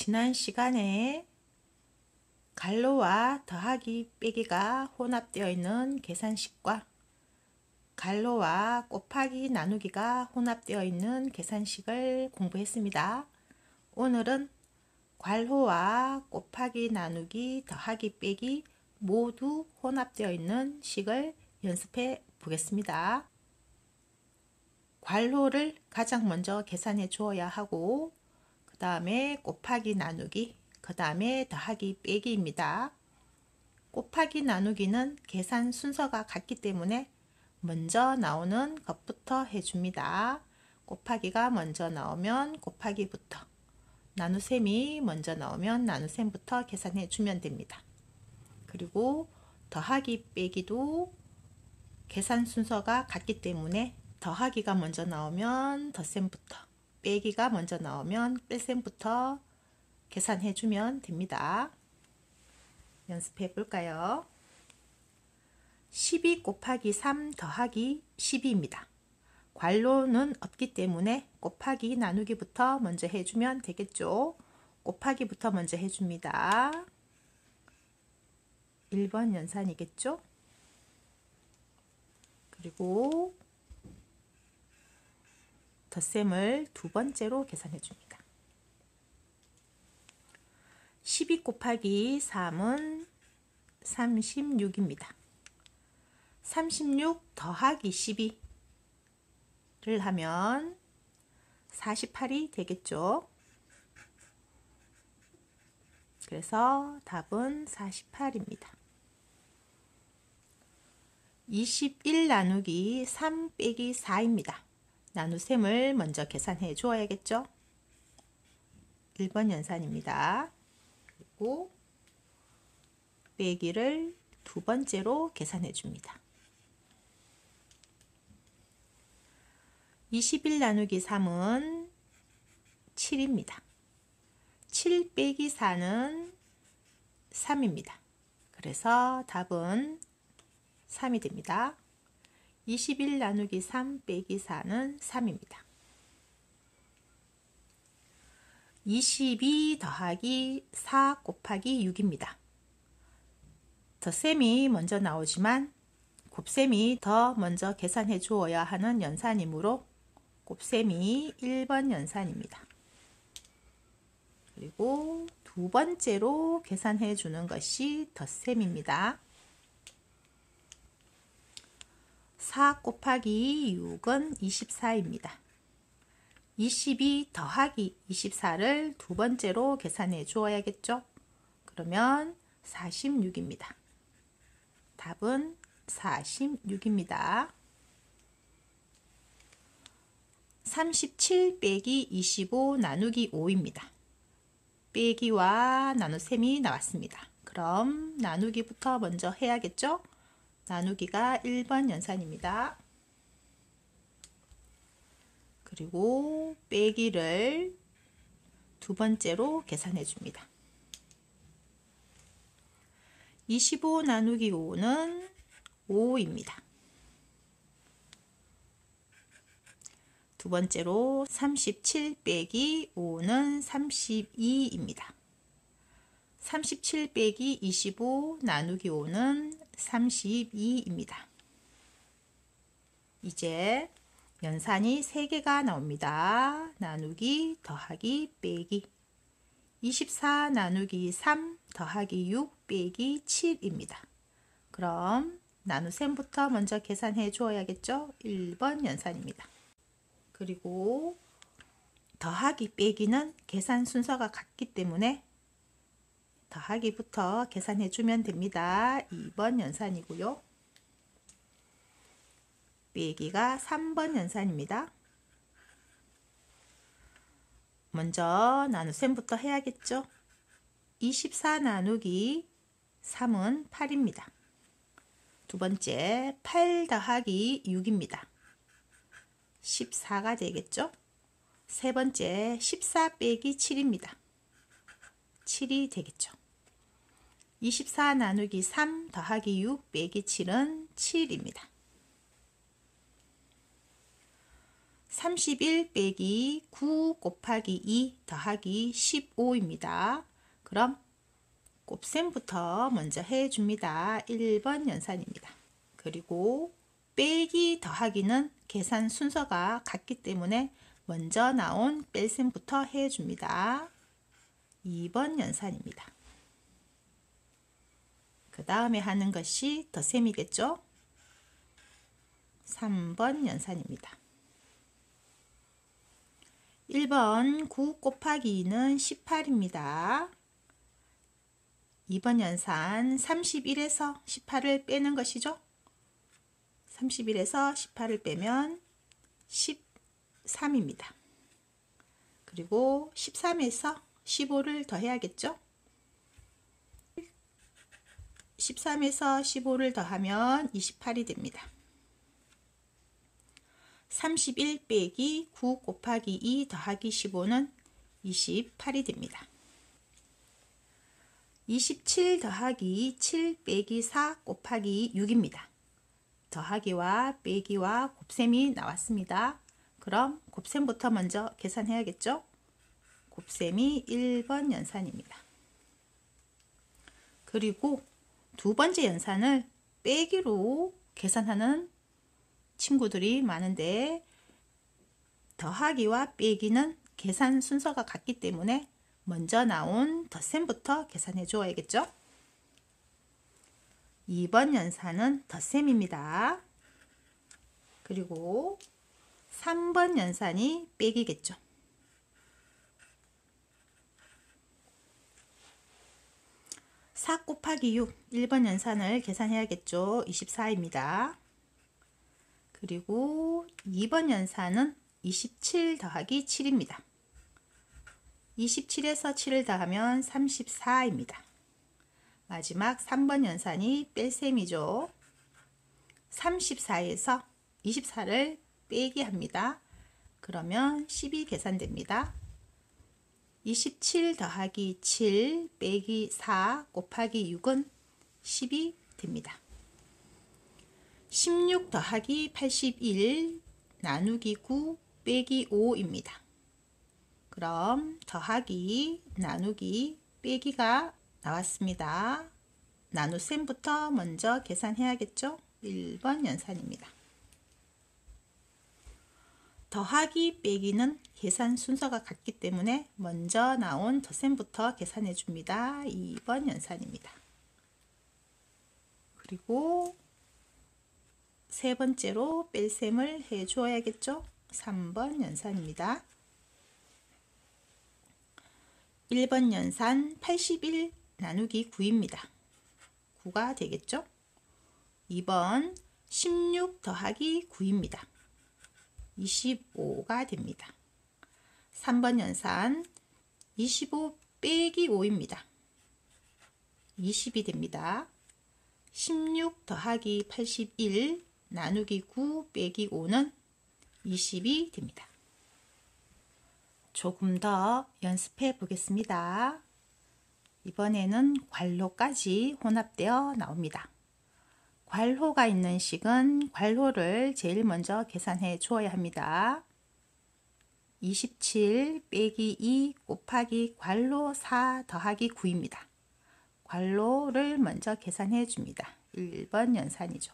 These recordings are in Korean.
지난 시간에 갈로와 더하기 빼기가 혼합되어 있는 계산식과 갈로와 곱하기 나누기가 혼합되어 있는 계산식을 공부했습니다. 오늘은 괄호와 곱하기 나누기 더하기 빼기 모두 혼합되어 있는 식을 연습해 보겠습니다. 괄호를 가장 먼저 계산해 주어야 하고 그 다음에 곱하기 나누기, 그 다음에 더하기 빼기입니다. 곱하기 나누기는 계산 순서가 같기 때문에 먼저 나오는 것부터 해줍니다. 곱하기가 먼저 나오면 곱하기부터, 나누셈이 먼저 나오면 나누셈부터 계산해 주면 됩니다. 그리고 더하기 빼기도 계산 순서가 같기 때문에 더하기가 먼저 나오면 덧셈부터, 빼기가 먼저 나오면 뺄셈부터 계산해 주면 됩니다. 연습해 볼까요? 12 곱하기 3 더하기 12입니다. 괄호는 없기 때문에 곱하기 나누기부터 먼저 해주면 되겠죠. 곱하기부터 먼저 해줍니다. 1번 연산이겠죠. 그리고 덧셈을 두 번째로 계산해 줍니다. 12 곱하기 3은 36입니다. 36 더하기 12를 하면 48이 되겠죠. 그래서 답은 48입니다. 21 나누기 3 빼기 4입니다. 나누셈을 먼저 계산해 주어야겠죠. 1번 연산입니다. 그리고 빼기를 두 번째로 계산해 줍니다. 21 나누기 3은 7입니다. 7 빼기 4는 3입니다. 그래서 답은 3이 됩니다. 21 나누기 3 빼기 4는 3입니다. 22 더하기 4 곱하기 6입니다. 덧셈이 먼저 나오지만 곱셈이 더 먼저 계산해 주어야 하는 연산이므로 곱셈이 1번 연산입니다. 그리고 두 번째로 계산해 주는 것이 덧셈입니다. 4 곱하기 6은 24입니다. 22 더하기 24를 두 번째로 계산해 주어야겠죠. 그러면 46입니다. 답은 46입니다. 37 빼기 25 나누기 5입니다. 빼기와 나누셈이 나왔습니다. 그럼 나누기부터 먼저 해야겠죠. 나누기가 1번 연산입니다. 그리고 빼기를 두 번째로 계산해 줍니다. 25 나누기 5는 5입니다. 두 번째로 37 빼기 5는 32입니다. 37 빼기 25 나누기 5는 32입니다. 이제 연산이 3개가 나옵니다. 나누기, 더하기, 빼기. 24 나누기 3 더하기 6 빼기 7입니다. 그럼 나누셈부터 먼저 계산해 주어야겠죠. 1번 연산입니다. 그리고 더하기 빼기는 계산 순서가 같기 때문에 더하기부터 계산해 주면 됩니다. 2번 연산이고요. 빼기가 3번 연산입니다. 먼저 나누셈부터 해야겠죠. 24 나누기 3은 8입니다. 두 번째 8 더하기 6입니다. 14가 되겠죠. 세 번째 14 빼기 7입니다. 7이 되겠죠. 24 나누기 3 더하기 6 빼기 7은 7입니다. 31 빼기 9 곱하기 2 더하기 15입니다. 그럼 곱셈부터 먼저 해줍니다. 1번 연산입니다. 그리고 빼기 더하기는 계산 순서가 같기 때문에 먼저 나온 뺄셈부터 해줍니다. 2번 연산입니다. 그 다음에 하는 것이 덧셈이겠죠? 3번 연산입니다. 1번 9 곱하기 2는 18입니다. 2번 연산 31에서 18을 빼는 것이죠. 31에서 18을 빼면 13입니다. 그리고 13에서 15를 더해야겠죠. 13에서 15를 더하면 28이 됩니다. 31 빼기 9 곱하기 2 더하기 15는 28이 됩니다. 27 더하기 7 빼기 4 곱하기 6입니다. 더하기와 빼기와 곱셈이 나왔습니다. 그럼 곱셈부터 먼저 계산해야겠죠? 곱셈이 1번 연산입니다. 그리고 두 번째 연산을 빼기로 계산하는 친구들이 많은데 더하기와 빼기는 계산 순서가 같기 때문에 먼저 나온 덧셈부터 계산해 주어야겠죠? 2번 연산은 덧셈입니다. 그리고 3번 연산이 빼기겠죠. 4 곱하기 6, 1번 연산을 계산해야겠죠. 24입니다. 그리고 2번 연산은 27 더하기 7입니다. 27에서 7을 더하면 34입니다. 마지막 3번 연산이 뺄셈이죠. 34에서 24를 빼기 합니다. 그러면 10이 계산됩니다. 27 더하기 7 빼기 4 곱하기 6은 10이 됩니다. 16 더하기 81 나누기 9 빼기 5입니다. 그럼 더하기, 나누기, 빼기가 나왔습니다. 나눗셈부터 먼저 계산해야겠죠? 1번 연산입니다. 더하기, 빼기는 계산 순서가 같기 때문에 먼저 나온 덧셈부터 계산해 줍니다. 2번 연산입니다. 그리고 세 번째로 뺄셈을 해 주어야겠죠? 3번 연산입니다. 1번 연산 81 나누기 9입니다. 9가 되겠죠? 2번 16 더하기 9입니다. 25가 됩니다. 3번 연산 25 빼기 5입니다. 20이 됩니다. 16 더하기 81 나누기 9 빼기 5는 20이 됩니다. 조금 더 연습해 보겠습니다. 이번에는 괄호까지 혼합되어 나옵니다. 괄호가 있는 식은 괄호를 제일 먼저 계산해 주어야 합니다. 27 빼기 2 곱하기 괄호 4 더하기 9입니다. 괄호를 먼저 계산해 줍니다. 1번 연산이죠.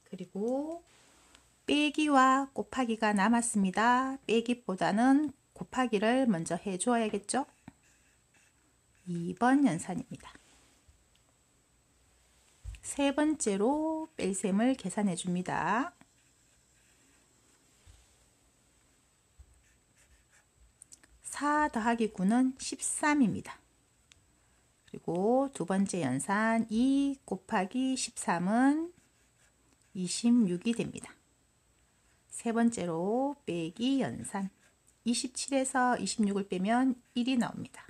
그리고 빼기와 곱하기가 남았습니다. 빼기보다는 곱하기를 먼저 해 주어야겠죠. 2번 연산입니다. 세 번째로 뺄셈을 계산해 줍니다. 4 더하기 9는 13입니다. 그리고 두 번째 연산 2 곱하기 13은 26이 됩니다. 세 번째로 빼기 연산 27에서 26을 빼면 1이 나옵니다.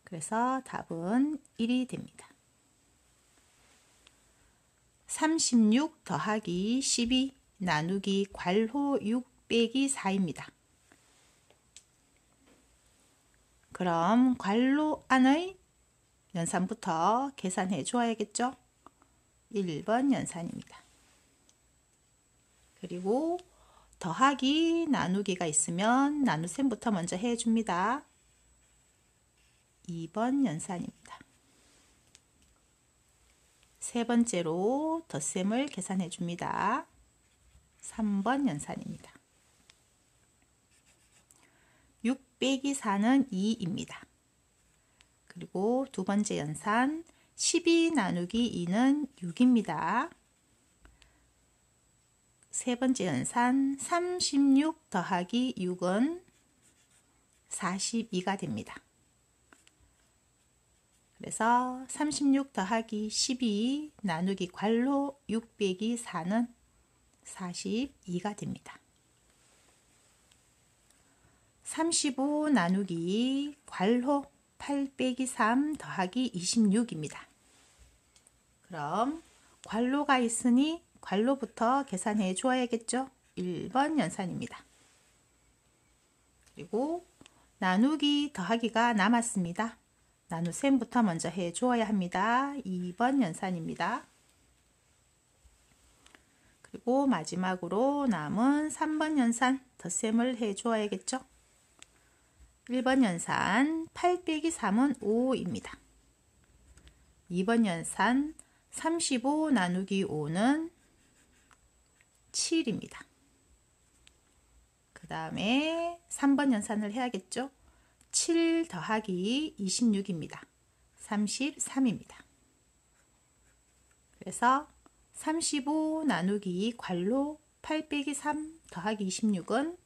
그래서 답은 1이 됩니다. 36 더하기 12 나누기 괄호 6 빼기 4입니다. 그럼 괄호 안의 연산부터 계산해 주어야겠죠? 1번 연산입니다. 그리고 더하기 나누기가 있으면 나눗셈부터 먼저 해줍니다. 2번 연산입니다. 세 번째로 덧셈을 계산해 줍니다. 3번 연산입니다. 6 빼기 4는 2입니다. 그리고 두 번째 연산 12 나누기 2는 6입니다. 세 번째 연산 36 더하기 6은 42가 됩니다. 그래서 36 더하기 12 나누기 괄호 6 빼기 4는 42가 됩니다. 35 나누기 괄호 8 빼기 3 더하기 26입니다. 그럼 괄호가 있으니 괄호부터 계산해 주어야겠죠? 1번 연산입니다. 그리고 나누기 더하기가 남았습니다. 나눗셈부터 먼저 해 주어야 합니다. 2번 연산입니다. 그리고 마지막으로 남은 3번 연산 덧셈을 해 주어야겠죠? 1번 연산 8 빼기 3은 5입니다. 2번 연산 35 나누기 5는 7입니다. 그 다음에 3번 연산을 해야겠죠? 7 더하기 26입니다. 33입니다. 그래서 35 나누기 괄호 8 빼기 3 더하기 26은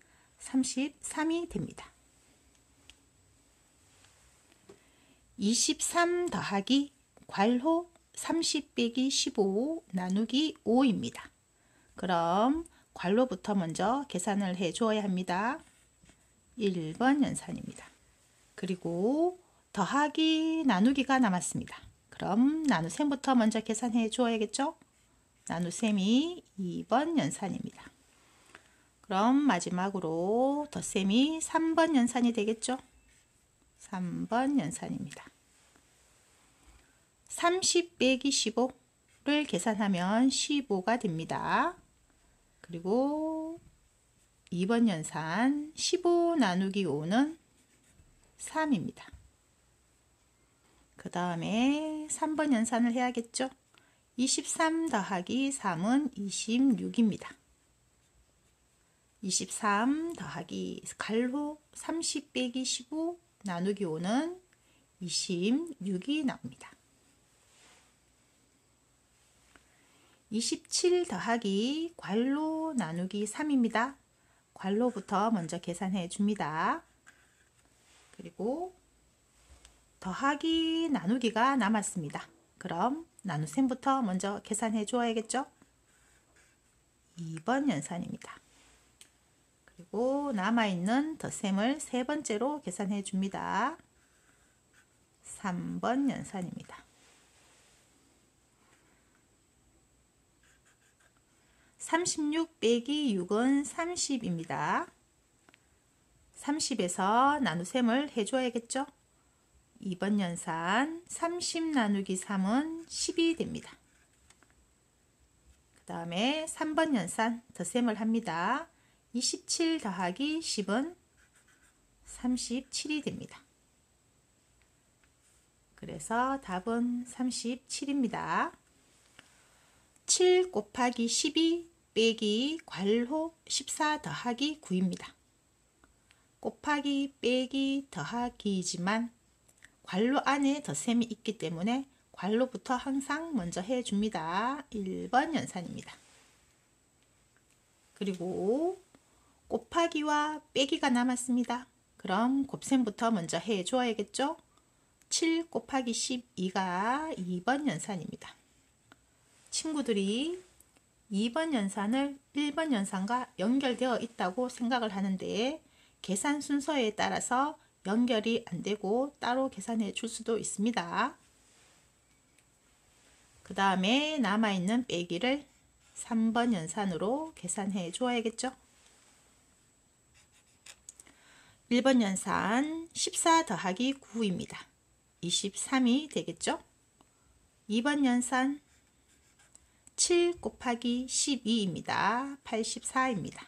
33이 됩니다. 23 더하기 괄호 30 빼기 15 나누기 5입니다. 그럼 괄호부터 먼저 계산을 해 주어야 합니다. 1번 연산입니다. 그리고 더하기 나누기가 남았습니다. 그럼 나눗셈부터 먼저 계산해 주어야겠죠? 나눗셈이 2번 연산입니다. 그럼 마지막으로 덧셈이 3번 연산이 되겠죠? 3번 연산입니다. 30 빼기 15를 계산하면 15가 됩니다. 그리고 2번 연산 15 나누기 5는 3입니다. 그 다음에 3번 연산을 해야겠죠? 23 더하기 3은 26입니다. 23 더하기 괄호 30 빼기 15 나누기 5는 26이 나옵니다. 27 더하기 괄호 나누기 3입니다. 괄호부터 먼저 계산해 줍니다. 그리고 더하기 나누기가 남았습니다. 그럼 나눗셈부터 먼저 계산해 주어야겠죠? 2번 연산입니다. 그리고 남아있는 덧셈을 세 번째로 계산해 줍니다. 3번 연산입니다. 36 빼기 6은 30입니다. 30에서 나눗셈을 해줘야겠죠? 2번 연산 30 나누기 3은 10이 됩니다. 그 다음에 3번 연산 덧셈을 합니다. 27 더하기 10은 37이 됩니다. 그래서 답은 37입니다. 7 곱하기 12 빼기 괄호 14 더하기 9입니다. 곱하기 빼기 더하기이지만 괄호 안에 덧셈이 있기 때문에 괄호부터 항상 먼저 해줍니다. 1번 연산입니다. 그리고 곱하기와 빼기가 남았습니다. 그럼 곱셈부터 먼저 해줘야겠죠? 7 곱하기 12가 2번 연산입니다. 친구들이 2번 연산을 1번 연산과 연결되어 있다고 생각을 하는데 계산 순서에 따라서 연결이 안 되고 따로 계산해 줄 수도 있습니다. 그 다음에 남아있는 빼기를 3번 연산으로 계산해 주어야겠죠. 1번 연산 14 더하기 9입니다. 23이 되겠죠. 2번 연산 7 곱하기 12입니다. 84입니다.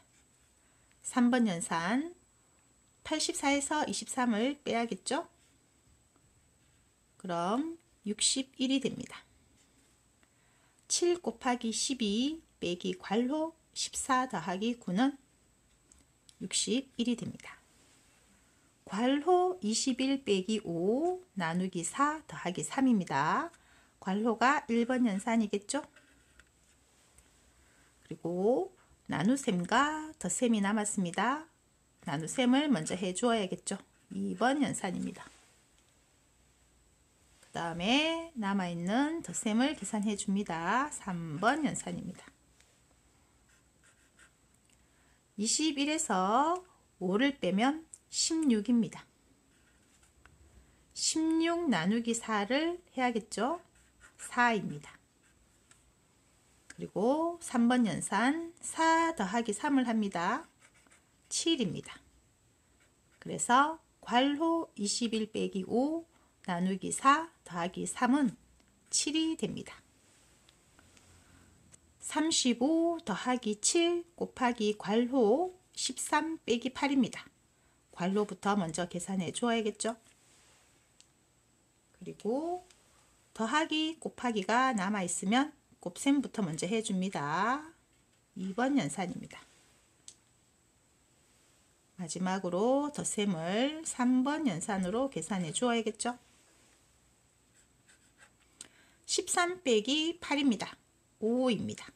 3번 연산 84에서 23을 빼야겠죠? 그럼 61이 됩니다. 7 곱하기 12 빼기 괄호 14 더하기 9는 61이 됩니다. 괄호 21 빼기 5 나누기 4 더하기 3입니다. 괄호가 1번 연산이겠죠? 그리고 나눗셈과 덧셈이 남았습니다. 나눗셈을 먼저 해주어야겠죠. 2번 연산입니다. 그 다음에 남아있는 덧셈을 계산해 줍니다. 3번 연산입니다. 21에서 5를 빼면 16입니다. 16 나누기 4를 해야겠죠. 4입니다. 그리고 3번 연산 4 더하기 3을 합니다. 7입니다. 그래서 괄호 21 빼기 5 나누기 4 더하기 3은 7이 됩니다. 35 더하기 7 곱하기 괄호 13 빼기 8입니다. 괄호부터 먼저 계산해 주어야겠죠. 그리고 더하기 곱하기가 남아있으면 곱셈부터 먼저 해줍니다. 2번 연산입니다. 마지막으로 덧셈을 3번 연산으로 계산해 주어야겠죠. 13 빼기 8입니다. 5입니다.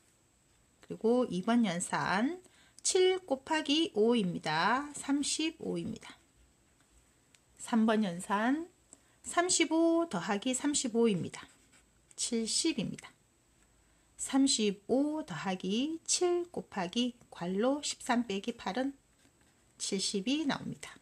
그리고 2번 연산 7 곱하기 5입니다. 35입니다. 3번 연산 35 더하기 35입니다. 70입니다. 35 더하기 7 곱하기 괄호 13 빼기 8은 70이 나옵니다.